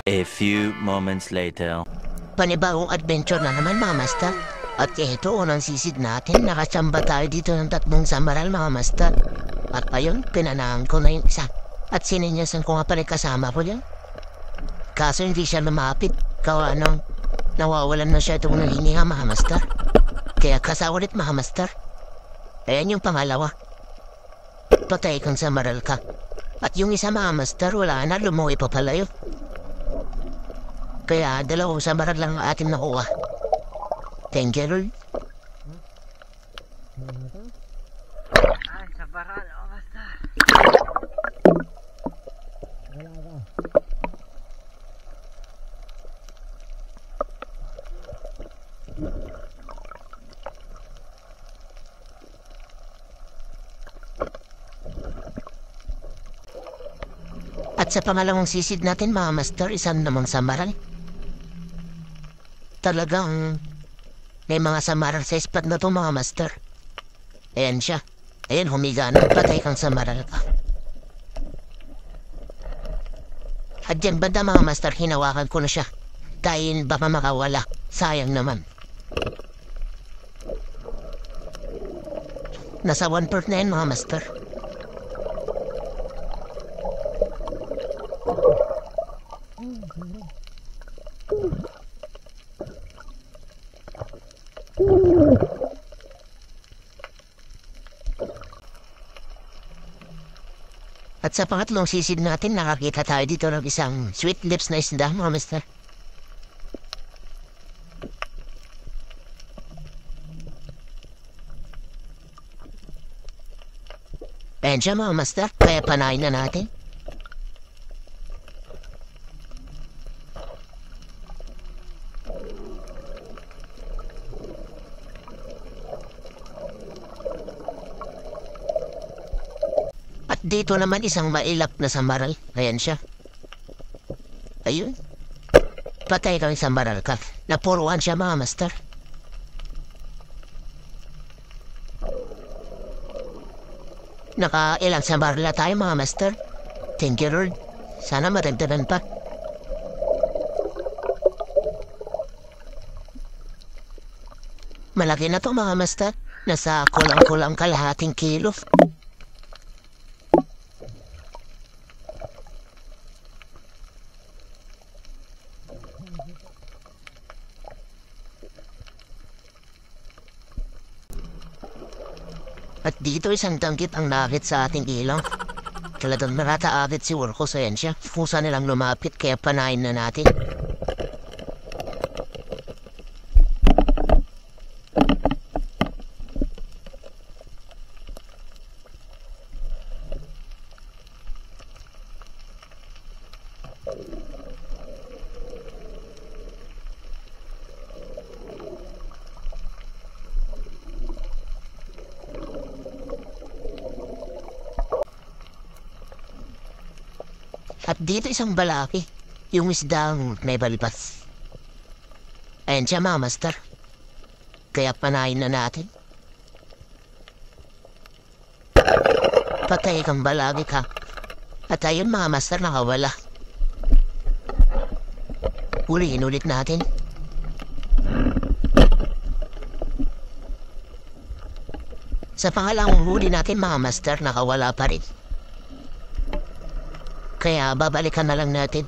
A few moments later. Panibagong adventure na naman mga master. At ito unang sisid natin. Nakachamba tayo dito ng 3 samaral mga master. At ayun, pinanahan ko na yung isa. At sininyasan ko nga pala kasama ko yan. Kaso hindi siya lumapit. Anong nawawalan na siya itong nahihinga mga master. Kaya kasawa ulit mga master. Ayan yung pangalawa. Patay kang samaral ka. At yung isa mga master, wala na, lumuwi pa pala yun. Kaya 2 samaral lang ang ating nakuha. Thank you, Lord. Ay, sabaran, basta. Wala ka. At sa pangalawang sisid natin mga master, isang namang samaral. Talagang may mga samaral sa spot na to mga master. Ayan siya. Ayan, humiga na. Patay kang samaral ka. At dyan banda mga master, hinawakan ko na siya. Dahil baka makawala. Sayang naman. Nasa 1/4 na yan mga master. At sa pangatlong sisid natin, nakakita tayo dito ng isang sweet lips na isda mga master. Ayan siya mga master, kaya panayin na natin. At dito naman isang mailap na samaral. Ayan siya. Ayun. Patay kang samaral ka. Napuruan siya mga master. Nakailang samaral na tayo mga master. Thank you Lord. Sana maragdagan pa. Malaki na to mga master. Nasa kulang-kulang kalahating kilo. At dito isang tanggit ang nakakit sa ating ilaw. Talagang nakataakit si Workos, ayan siya. Kusa nilang lumapit kaya panayin na natin. At dito isang balaki, yung isdang may balbas. Ayan siya mga master. Kaya panayin na natin. Patay kang balaki ka. At ayun mga master, nakawala. Huliin ulit natin. Sa pangalawang huli natin mga master, nakawala pa rin. Kaya babalikan na lang natin.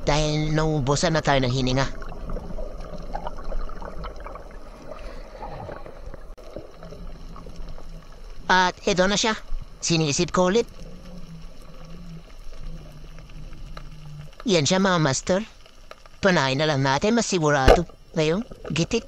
Dahil naubusan na tayo ng hininga. At ito na siya. Sinisid ko ulit. Yan siya mga master. Panayin na lang natin masigurado. Ngayon, gitik.